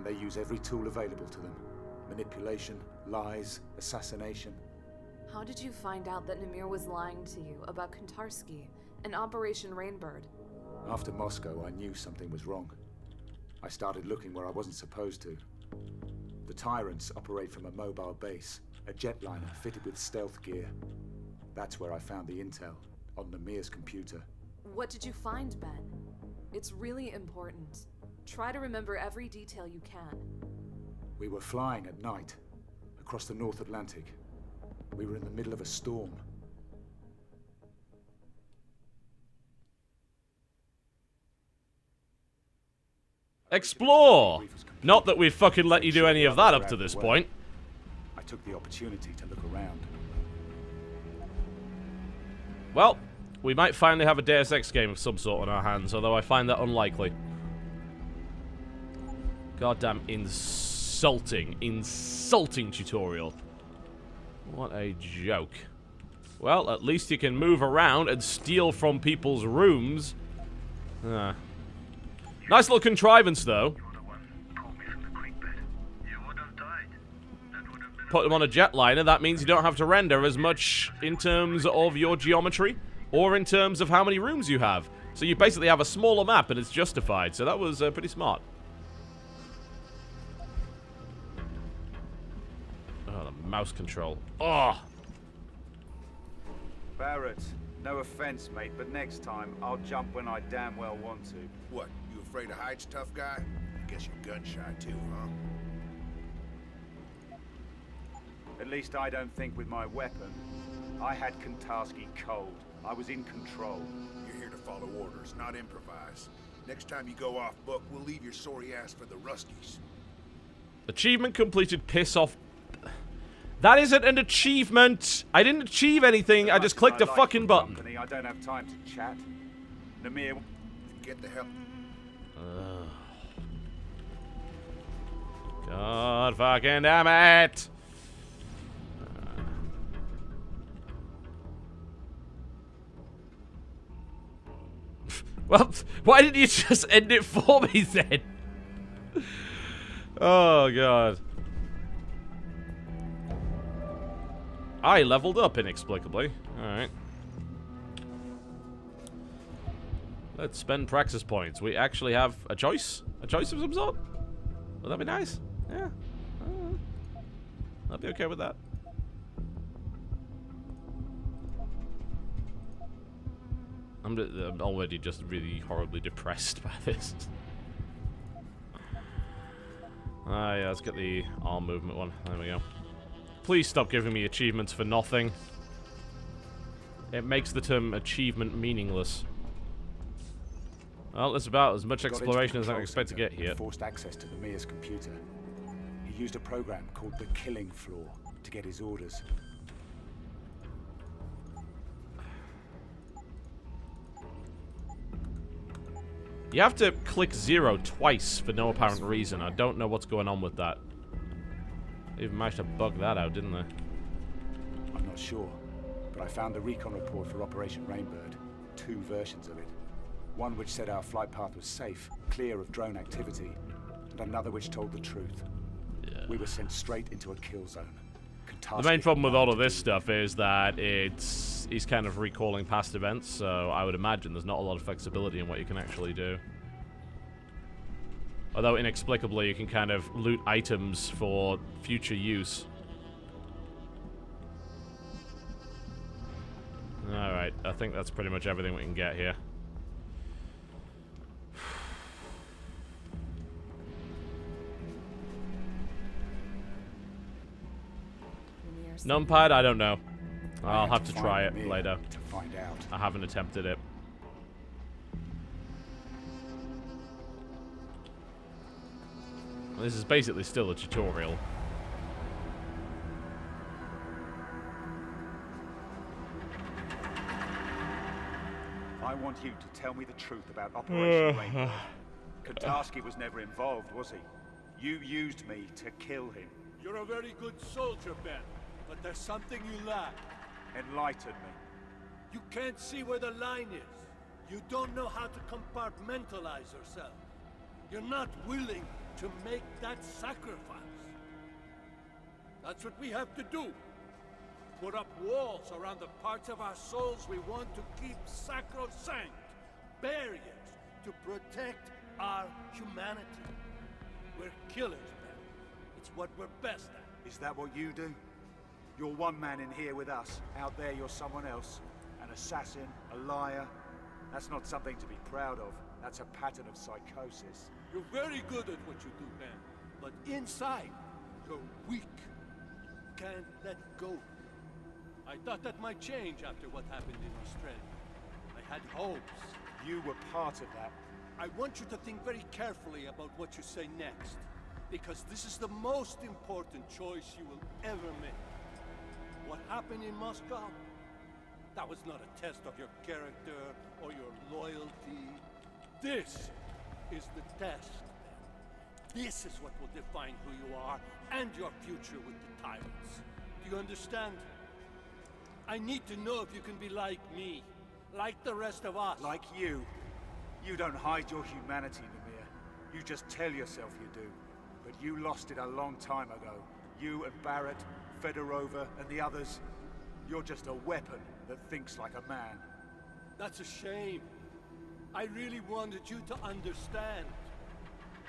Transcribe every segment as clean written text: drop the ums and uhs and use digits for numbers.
they use every tool available to them. Manipulation, lies, assassination. How did you find out that Namir was lying to you about Kontarsky and Operation Rainbird? After Moscow, I knew something was wrong. I started looking where I wasn't supposed to. The Tyrants operate from a mobile base, a jetliner fitted with stealth gear. That's where I found the intel, on Namir's computer. What did you find, Ben? It's really important. Try to remember every detail you can. We were flying at night, across the North Atlantic. We were in the middle of a storm. Explore! Not that we've fucking let you do any of that up to this point. I took the opportunity to look around. Well, we might finally have a Deus Ex game of some sort on our hands, although I find that unlikely. Goddamn insulting tutorial. What a joke. Well, at least you can move around and steal from people's rooms. Nice little contrivance, though. Put them on a jetliner, that means you don't have to render as much in terms of your geometry or in terms of how many rooms you have. So you basically have a smaller map and it's justified. So that was pretty smart. Oh, the mouse control. Oh! Barrett, no offense, mate, but next time I'll jump when I damn well want to. What, you afraid of heights, tough guy? I guess you're gun shy too, huh? At least I don't think with my weapon. I had Kontarsky cold. I was in control. You're here to follow orders, not improvise. Next time you go off book, we'll leave your sorry ass for the Rusties. Achievement completed, piss off. That isn't an achievement! I didn't achieve anything, I just clicked a fucking button. I don't have time to chat. Namir... Get the hell... God fucking damn it! Well, why didn't you just end it for me then? Oh, God. I leveled up inexplicably. Alright. Let's spend praxis points. We actually have a choice? A choice of some sort? Would that be nice? Yeah. I'd be okay with that. I'm already just really horribly depressed by this. Yeah, let's get the arm movement one. There we go. Please stop giving me achievements for nothing. It makes the term achievement meaningless. Well, it's about as much exploration as I expect to get here. Forced access to Namir's computer. He used a program called the Killing Floor to get his orders. You have to click 0 twice for no apparent reason. I don't know what's going on with that. They even managed to bug that out, didn't they? I'm not sure, but I found the recon report for Operation Rainbird. 2 versions of it. One which said our flight path was safe, clear of drone activity, and another which told the truth. Yeah. We were sent straight into a kill zone. The main problem with all of this stuff is that he's kind of recalling past events, so I would imagine there's not a lot of flexibility in what you can actually do. Although inexplicably you can kind of loot items for future use. Alright, I think that's pretty much everything we can get here. Numpad? I don't know. I'll have to try it later. To find out. I haven't attempted it. This is basically still a tutorial. I want you to tell me the truth about Operation Rainbow. Kontarsky was never involved, was he? You used me to kill him. You're a very good soldier, Ben, but there's something you lack. Enlighten me. You can't see where the line is. You don't know how to compartmentalize yourself. You're not willing to make that sacrifice. That's what we have to do. Put up walls around the parts of our souls we want to keep sacrosanct. Barriers to protect our humanity. We're killers, man. It's what we're best at. Is that what you do? You're one man in here with us. Out there, you're someone else. An assassin, a liar. That's not something to be proud of. That's a pattern of psychosis. You're very good at what you do, man. But inside, you're weak. You can't let go. I thought that might change after what happened in Australia. I had hopes. You were part of that. I want you to think very carefully about what you say next. Because this is the most important choice you will ever make. What happened in Moscow? That was not a test of your character or your loyalty. This is the test. This is what will define who you are and your future with the tyrants. Do you understand? I need to know if you can be like me, like the rest of us. Like you. You don't hide your humanity, Namir. You just tell yourself you do. But you lost it a long time ago. You and Barrett, Fedorova, and the others. You're just a weapon that thinks like a man. That's a shame. I really wanted you to understand.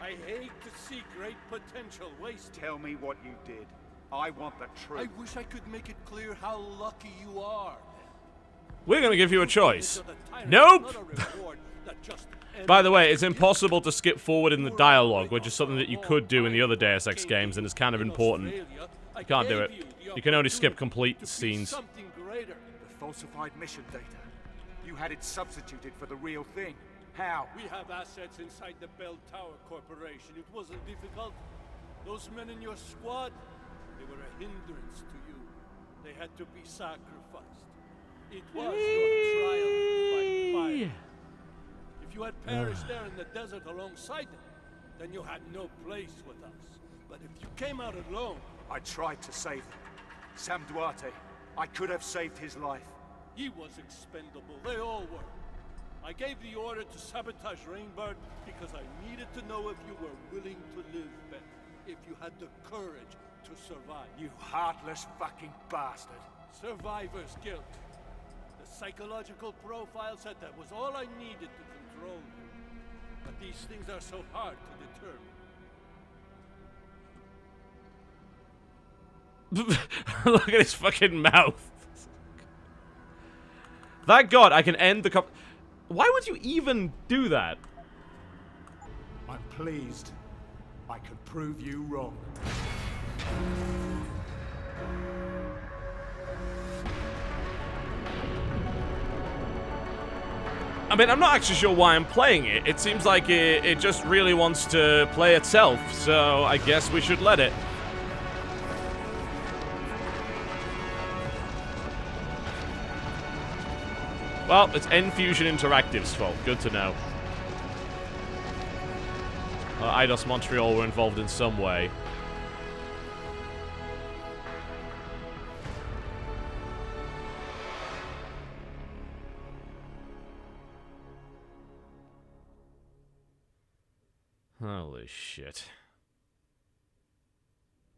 I hate to see great potential wasted. Tell me what you did. I want the truth. I wish I could make it clear how lucky you are. We're gonna give you a choice. Nope! By the way, it's impossible to skip forward in the dialogue, which is something that you could do in the other Deus Ex games, and it's kind of important. You can't do it. You can only skip complete scenes. The falsified mission data. You had it substituted for the real thing. How? We have assets inside the Bell Tower Corporation. It wasn't difficult. Those men in your squad, they were a hindrance to you. They had to be sacrificed. It was your trial by fire. If you had perished there in the desert alongside them, then you had no place with us. But if you came out alone... I tried to save them. Sam Duarte. I could have saved his life. He was expendable. They all were. I gave the order to sabotage Rainbird because I needed to know if you were willing to live, Ben. If you had the courage to survive. You heartless fucking bastard. Survivor's guilt. The psychological profile said that was all I needed to control you. But these things are so hard to determine. Look at his fucking mouth. Thank God I can end the Why would you even do that? I'm pleased. I can prove you wrong. I mean, I'm not actually sure why I'm playing it. It seems like it just really wants to play itself, so I guess we should let it. Well, it's N-Fusion Interactive's fault. Good to know. Eidos Montreal were involved in some way. Holy shit.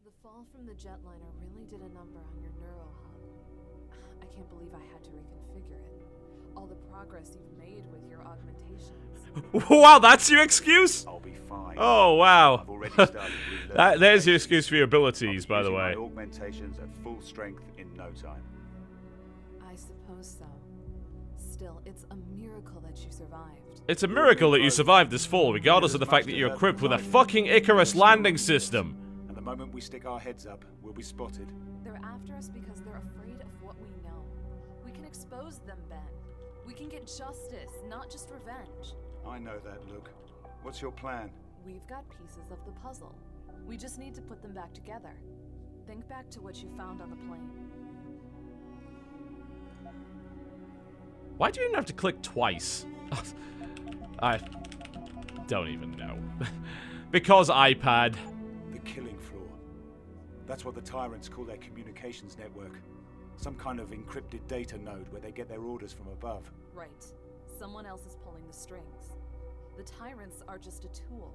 The fall from the jetliner really did a number on your neuro hub. I can't believe I had to reconfigure it. All the progress you've made with your augmentations. Wow, that's your excuse? I'll be fine. Oh, wow. I've already started relearning There's your excuse for your abilities, by the using way. my augmentations at full strength in no time. I suppose so. Still, it's a miracle that you survived. It's a miracle that you survived this fall, regardless of the fact that you're equipped with a fucking Icarus landing system. And the moment we stick our heads up, we'll be spotted. They're after us because they're afraid of what we know. We can expose them, Ben. We can get justice, not just revenge. I know that, Luke. What's your plan? We've got pieces of the puzzle. We just need to put them back together. Think back to what you found on the plane. Why do you even have to click twice? I don't even know. Because iPad. The killing floor. That's what the tyrants call their communications network. Some kind of encrypted data node where they get their orders from above. Right. Someone else is pulling the strings. The tyrants are just a tool.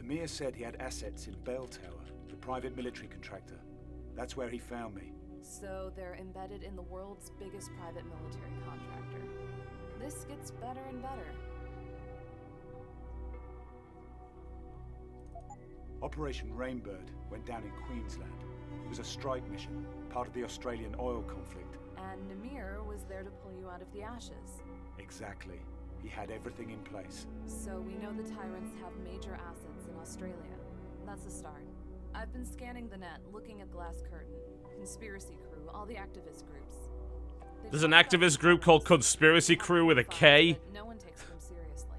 Namir said he had assets in Bell Tower, the private military contractor. That's where he found me. So they're embedded in the world's biggest private military contractor. This gets better and better. Operation Rainbird went down in Queensland. It was a strike mission, part of the Australian oil conflict. And Namir was there to pull you out of the ashes. Exactly. He had everything in place. So we know the Tyrants have major assets in Australia. That's a start. I've been scanning the net, looking at Glass Curtain, Conspiracy Crew, all the activist groups. There's an activist group called Conspiracy Crew with a K. No one takes them seriously.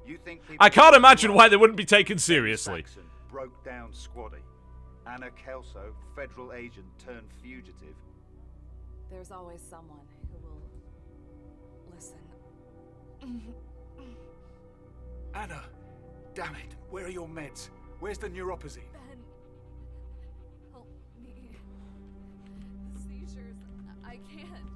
You think I can't imagine why they wouldn't be taken seriously. Saxon broke down Squatty. Anna Kelso, federal agent turned fugitive. There's always someone who will listen. Anna! Damn it! Where are your meds? Where's the neuropathy? Ben, help me. The seizures, I can't.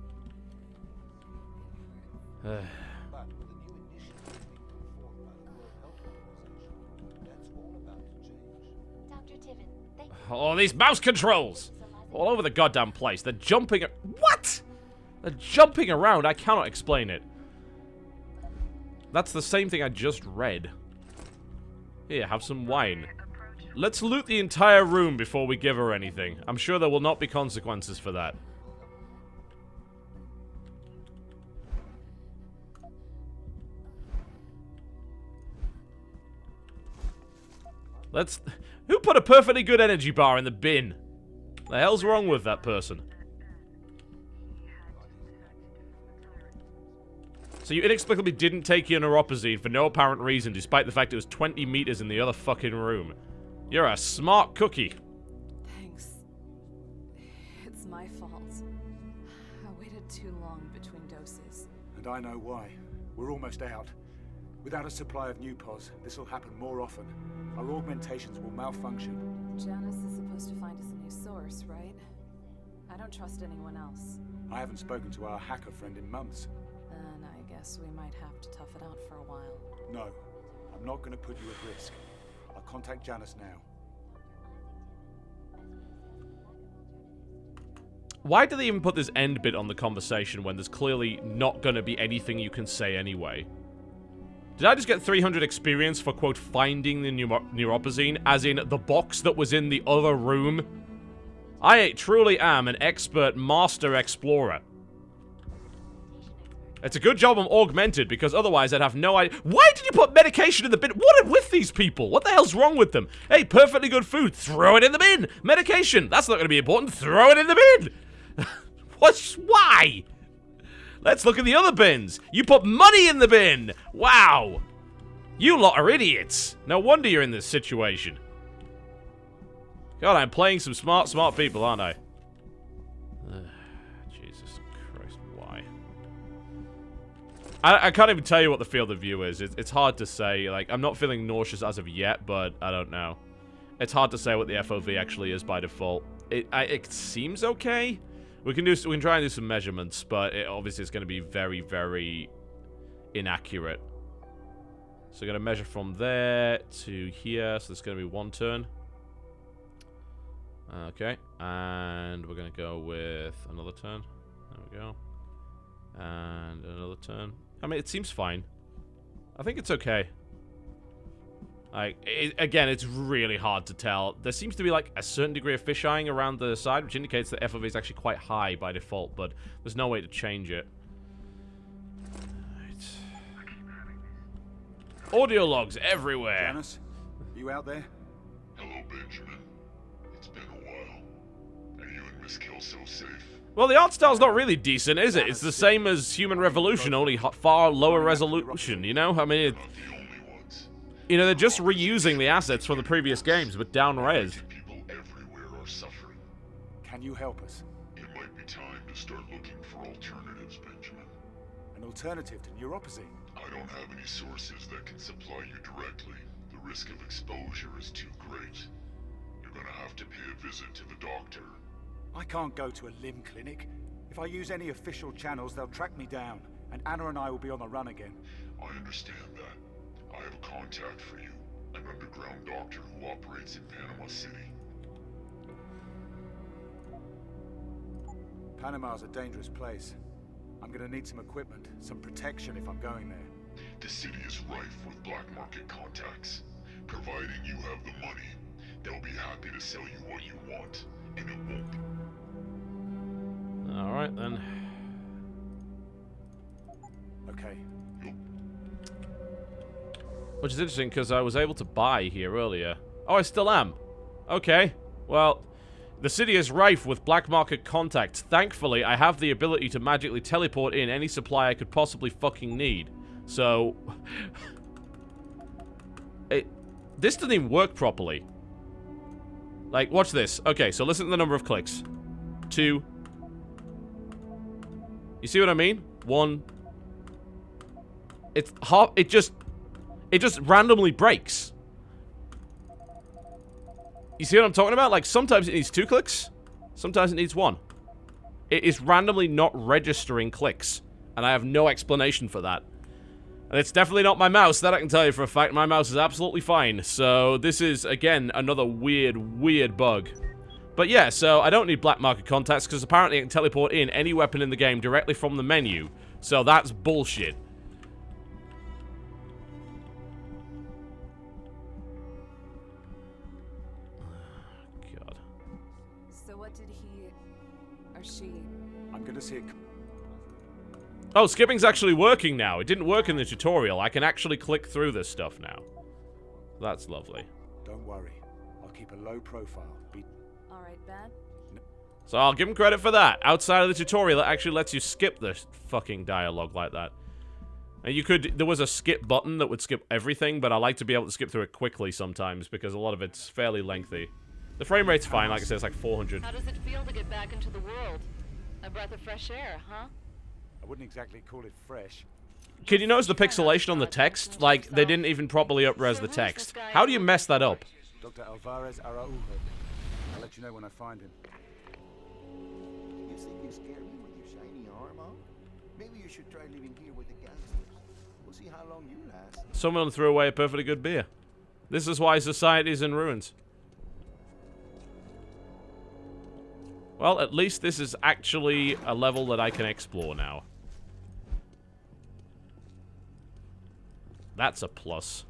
But with a new initiative being put forth by the World Health Organization, that's all about to change. Dr. Tiven, thank you. Oh, these mouse controls! All over the goddamn place. They're jumping. What? They're jumping around. I cannot explain it. That's the same thing I just read. Here, have some wine. Let's loot the entire room before we give her anything. I'm sure there will not be consequences for that. Let's... Who put a perfectly good energy bar in the bin? The hell's wrong with that person? So you inexplicably didn't take your neuropazine for no apparent reason, despite the fact it was 20 meters in the other fucking room. You're a smart cookie. Thanks. It's my fault. I waited too long between doses. And I know why. We're almost out. Without a supply of new pos, this will happen more often. Our augmentations will malfunction. Janice is supposed to find us a new source, right? I don't trust anyone else. I haven't spoken to our hacker friend in months. Then I guess we might have to tough it out for a while. No, I'm not going to put you at risk. I'll contact Janice now. Why do they even put this end bit on the conversation when there's clearly not going to be anything you can say anyway? Did I just get 300 experience for, quote, finding the neuropazine, as in the box that was in the other room? I truly am an expert master explorer. It's a good job I'm augmented, because otherwise I'd have no idea. Why did you put medication in the bin? What is with these people? What the hell's wrong with them? Hey, perfectly good food. Throw it in the bin. Medication. That's not going to be important. Throw it in the bin. Why? Let's look at the other bins. You put money in the bin. Wow. You lot are idiots. No wonder you're in this situation. God, I'm playing some smart people, aren't I? Jesus Christ, why? I can't even tell you what the field of view is. It's hard to say. Like, I'm not feeling nauseous as of yet, but I don't know. It's hard to say what the FOV actually is by default. It seems okay. We can try and do some measurements, but obviously it's going to be very, very inaccurate. So we're going to measure from there to here. So it's going to be 1 turn. Okay, and we're going to go with another turn. There we go. And another turn. I mean, it seems fine. I think it's okay. Again, it's really hard to tell. There seems to be, like, a certain degree of fisheyeing around the side, which indicates that FOV is actually quite high by default, but there's no way to change it. Right. Audio logs everywhere. Janice, you out there? Hello, Benjamin. It's been a while. Are you and Miss Kelso safe? Well, the art style's not really decent, is it? It's the same as Human Revolution, only far lower resolution, you know? I mean, Not the only ones. you know, they're just reusing the assets from the previous games, but down-res. People everywhere are suffering. Can you help us? It might be time to start looking for alternatives, Benjamin. An alternative to neuropathy? I don't have any sources that can supply you directly. The risk of exposure is too great. You're gonna have to pay a visit to the doctor. I can't go to a limb clinic. If I use any official channels, they'll track me down, and Anna and I will be on the run again. I understand that. I have a contact for you. an underground doctor who operates in Panama City. Panama's a dangerous place. I'm gonna need some equipment, some protection if I'm going there. The city is rife with black market contacts. Providing you have the money, they'll be happy to sell you what you want, and it won't be. Alright then. Okay. Which is interesting because I was able to buy here earlier. Oh, I still am. Okay. Well, the city is rife with black market contacts. Thankfully, I have the ability to magically teleport in any supply I could possibly fucking need. So... this doesn't even work properly. Like, watch this. Okay, so listen to the number of clicks. 2. You see what I mean? 1. It's half... It just randomly breaks. You see what I'm talking about? Like, sometimes it needs 2 clicks. Sometimes it needs 1. It is randomly not registering clicks. And I have no explanation for that. And it's definitely not my mouse. That I can tell you for a fact. My mouse is absolutely fine. So, this is, again, another weird bug. But yeah, so I don't need black market contacts because apparently I can teleport in any weapon in the game directly from the menu. So, that's bullshit. I'm gonna see it. Oh, skipping's actually working now. It didn't work in the tutorial. I can actually click through this stuff now. That's lovely. Don't worry. I'll keep a low profile. Alright, Ben. So I'll give him credit for that. Outside of the tutorial, it actually lets you skip the fucking dialogue like that. And you could... There was a skip button that would skip everything, but I like to be able to skip through it quickly sometimes because a lot of it's fairly lengthy. The frame rate's fine. Like I said, it's like 400. How does it feel to get back into the world? A breath of fresh air, huh? I wouldn't exactly call it fresh. Can you notice the pixelation on the text? Like, they didn't even properly up-res the text. How do you mess that up? Dr. Alvarez Araujo. I'll let you know when I find him. You think you scare me with your shiny arm on? Maybe you should try living here with the gangsters. We'll see how long you last. Someone threw away a perfectly good beer. This is why society is in ruins. Well, at least this is actually a level that I can explore now. That's a plus.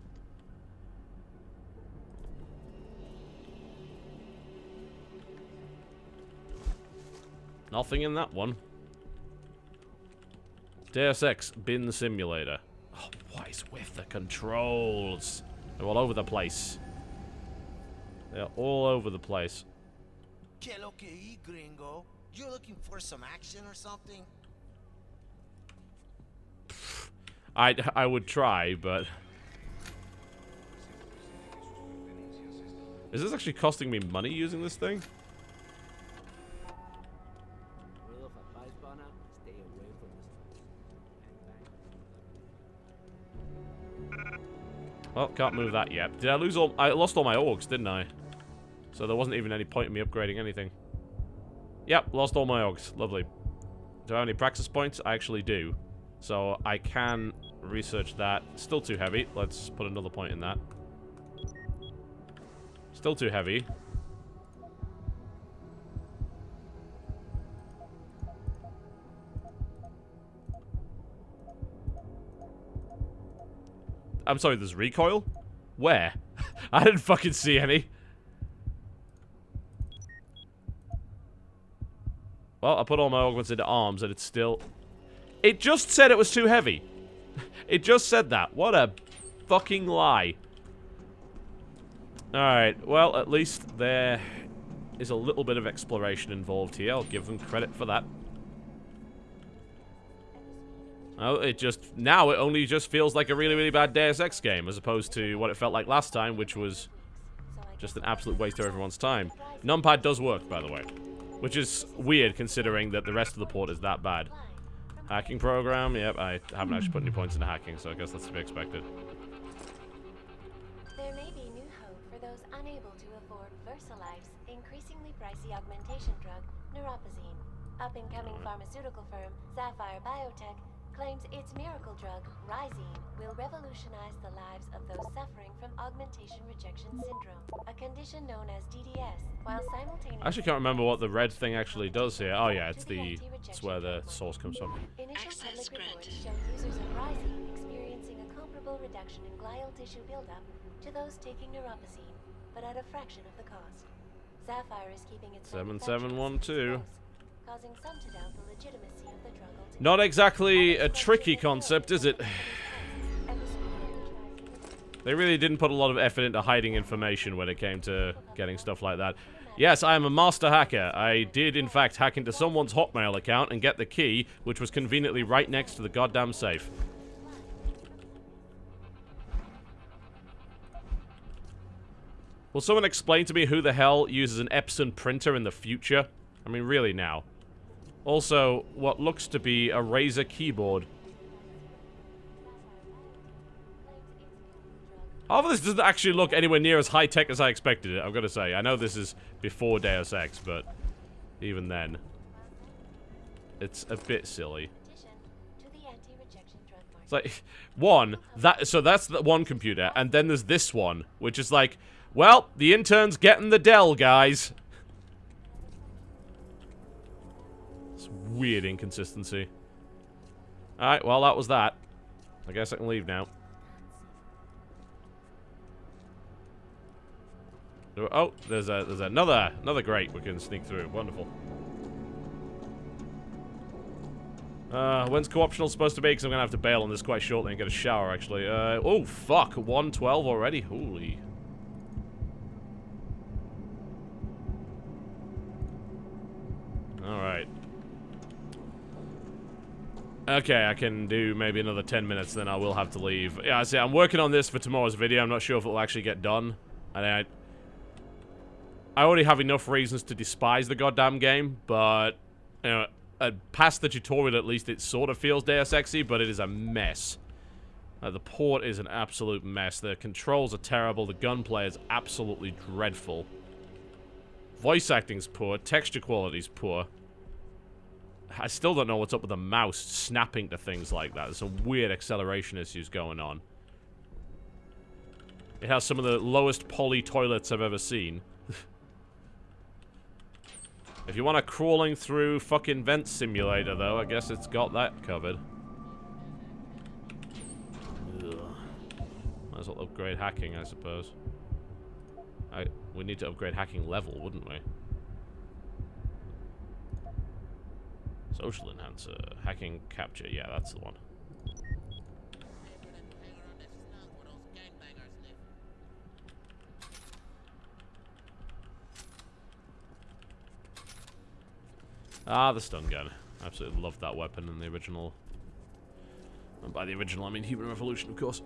Nothing in that one. Deus Ex Bin Simulator. Oh, what is with the controls? They're all over the place. They're all over the place. Que lo que hay, gringo? You're looking for some action or something? I would try, but... Is this actually costing me money using this thing? Well, can't move that yet. Did I lose all... I lost all my orgs, didn't I? So there wasn't even any point in me upgrading anything. Yep, lost all my orgs. Lovely. Do I have any praxis points? I actually do. So I can research that. Still too heavy. Let's put another point in that. Still too heavy. I'm sorry, there's recoil? Where? I didn't fucking see any. Well, I put all my augments into arms and it's still... It just said it was too heavy. It just said that. What a fucking lie. Alright, well, at least there is a little bit of exploration involved here. I'll give them credit for that. Oh, it just... Now it only just feels like a really, really bad Deus Ex game, as opposed to what it felt like last time, which was just an absolute waste of everyone's time. Numpad does work, by the way. Which is weird, considering that the rest of the port is that bad. Hacking program, yep, I haven't actually put any points into hacking, so I guess that's to be expected. There may be new hope for those unable to afford VersaLife's increasingly pricey augmentation drug, neuropozyne. Up-and-coming pharmaceutical firm Sapphire Biotech claims its miracle drug, Rhizine, will revolutionize the lives of those suffering from augmentation rejection syndrome, a condition known as DDS, while simultaneously... I actually can't remember what the red thing actually does here. Oh yeah, it's where the source comes from. Initial public reports show users of Rhizine experiencing a comparable reduction in glial tissue buildup to those taking neuropozyne, but at a fraction of the cost. Sapphire is keeping its 7712. causing some to doubt the legitimacy of the drug altogether. Not exactly a tricky concept, is it? They really didn't put a lot of effort into hiding information when it came to getting stuff like that. Yes, I am a master hacker. I did, in fact, hack into someone's Hotmail account and get the key, which was conveniently right next to the goddamn safe. Will someone explain to me who the hell uses an Epson printer in the future? I mean, really now. Also, what looks to be a Razer keyboard. All of this doesn't actually look anywhere near as high-tech as I expected it, I've got to say. I know this is before Deus Ex, but even then, it's a bit silly. It's like, so that's the one computer, and then there's this one, which is like, well, the intern's getting the Dell, guys. It's weird inconsistency. Alright, well, that was that. I guess I can leave now. Oh, there's another grate we can sneak through. Wonderful. When's co-optional supposed to be? Because I'm gonna have to bail on this quite shortly and get a shower, actually. Oh, fuck. 1:12 already? Holy. Alright. Okay, I can do maybe another 10 minutes, then I will have to leave. Yeah, I see, I'm working on this for tomorrow's video. I'm not sure if it'll actually get done. And I already have enough reasons to despise the goddamn game, but, you know, past the tutorial at least it sort of feels Deus Ex-y, but it is a mess. The port is an absolute mess. The controls are terrible. The gunplay is absolutely dreadful. Voice acting's poor. Texture quality's poor. I still don't know what's up with the mouse snapping to things like that. There's some weird acceleration issues going on. It has some of the lowest poly toilets I've ever seen. If you want a crawling through fucking vent simulator, though, I guess it's got that covered. Ugh. Might as well upgrade hacking, I suppose. We need to upgrade hacking level, wouldn't we? Social enhancer, hacking capture, yeah, that's the one. Ah, the stun gun. Absolutely loved that weapon in the original. And by the original, I mean Human Revolution, of course.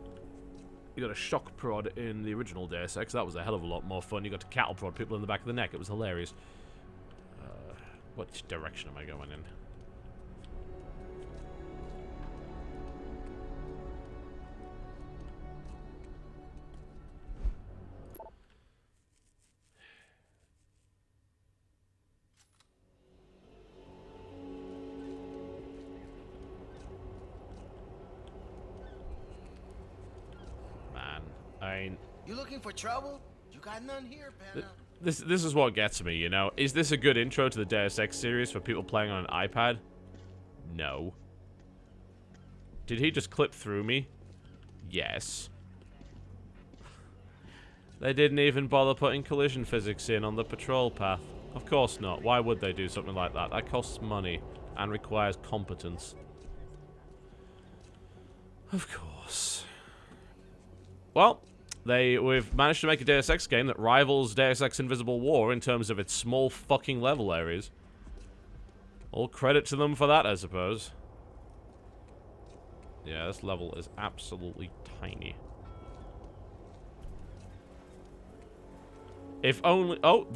You got a shock prod in the original Deus Ex. That was a hell of a lot more fun. You got to cattle prod people in the back of the neck. It was hilarious. What direction am I going in? You looking for trouble? You got none here, Panna. This is what gets me, you know. Is this a good intro to the Deus Ex series for people playing on an iPad? No. Did he just clip through me? Yes. They didn't even bother putting collision physics in on the patrol path. Of course not. Why would they do something like that? That costs money and requires competence. Of course. Well, we've managed to make a Deus Ex game that rivals Deus Ex Invisible War in terms of its small fucking level areas. All credit to them for that, I suppose. Yeah, this level is absolutely tiny. If only... Oh!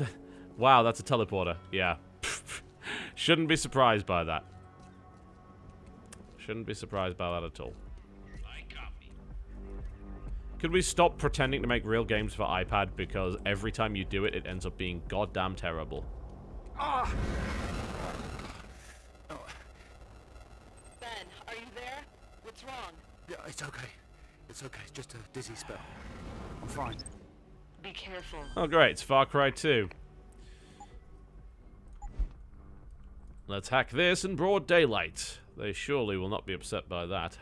Wow, that's a teleporter. Yeah. Shouldn't be surprised by that. Shouldn't be surprised by that at all. Could we stop pretending to make real games for iPad, because every time you do it, it ends up being goddamn terrible. Ben, are you there? Yeah, it's okay. It's okay. It's just a dizzy spell. I'm fine. Be careful. Oh, great. It's Far Cry 2. Let's hack this in broad daylight. They surely will not be upset by that.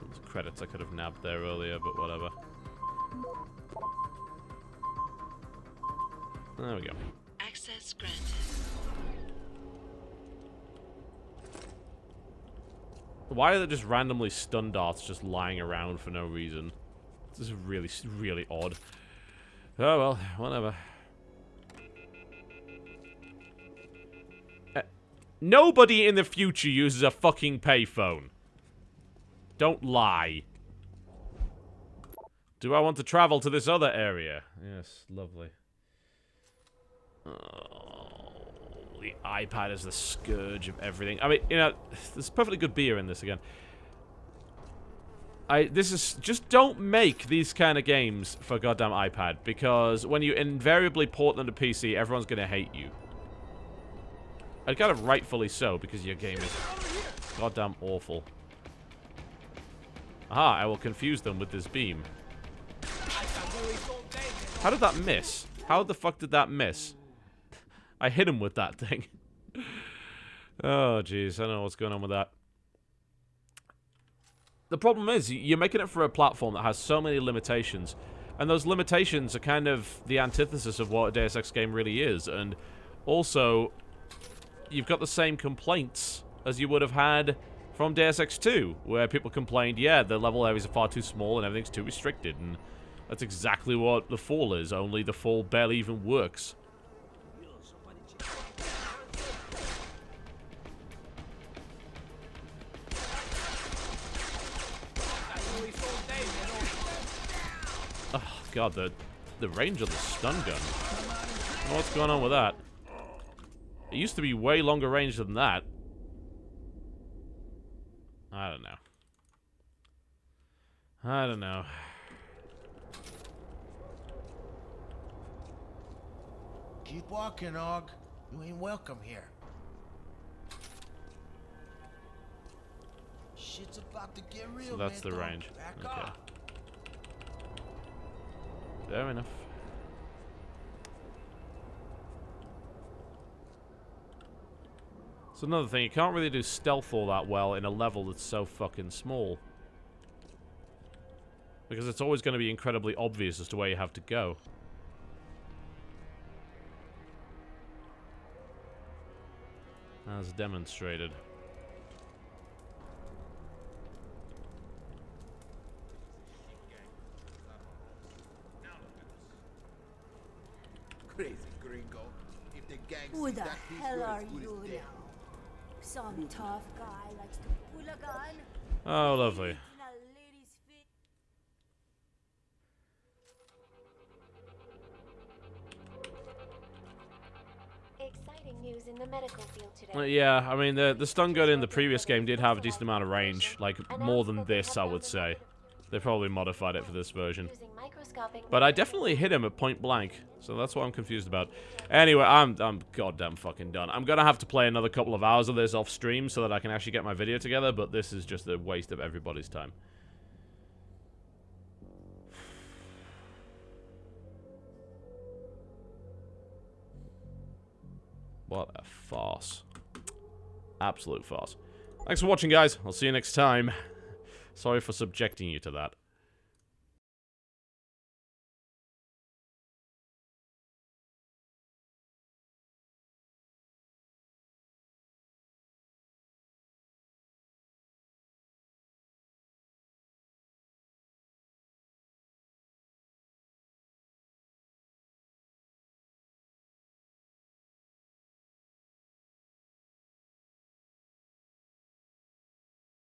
Lots of credits I could have nabbed there earlier, but whatever. There we go. Access granted. Why are there just randomly stun darts just lying around for no reason? This is really, really odd. Oh well, whatever. Nobody in the future uses a fucking payphone. Don't lie. Do I want to travel to this other area? Yes, lovely. Oh, the iPad is the scourge of everything. I mean, you know, there's perfectly good beer in this again. This is just don't make these kind of games for goddamn iPad, because when you invariably port them to PC, everyone's gonna hate you. And kind of rightfully so, because your game is goddamn awful. Aha, I will confuse them with this beam. How did that miss? How the fuck did that miss? I hit him with that thing. Oh, jeez, I don't know what's going on with that. The problem is, you're making it for a platform that has so many limitations, and those limitations are kind of the antithesis of what a Deus Ex game really is, and also, you've got the same complaints as you would have had from Deus Ex 2, where people complained, yeah, the level areas are far too small and everything's too restricted, and that's exactly what the Fall is, only the Fall barely even works. Oh god, the range of the stun gun. I don't know what's going on with that. It used to be way longer range than that. I don't know. I don't know. Keep walking, Og. You ain't welcome here. Shit's about to get real, So that's the man, range. Back Okay. off. Fair enough. It's another thing, you can't really do stealth all that well in a level that's so fucking small. Because it's always going to be incredibly obvious as to where you have to go. As demonstrated. Crazy gringo. If the gang Who sees the that piece, hell you're are as good as you dead. now? Some tough guy likes to pull a gun. Oh, lovely. In a lady's feet. Exciting news in the medical field today. Yeah, I mean, the stun gun in the previous game did have a decent amount of range. Like, more than this, I would say. They probably modified it for this version. But I definitely hit him at point blank, so that's what I'm confused about. Anyway, I'm goddamn fucking done. I'm gonna have to play another couple of hours of this off stream so that I can actually get my video together, but this is just a waste of everybody's time. What a farce. Absolute farce. Thanks for watching, guys. I'll see you next time. Sorry for subjecting you to that.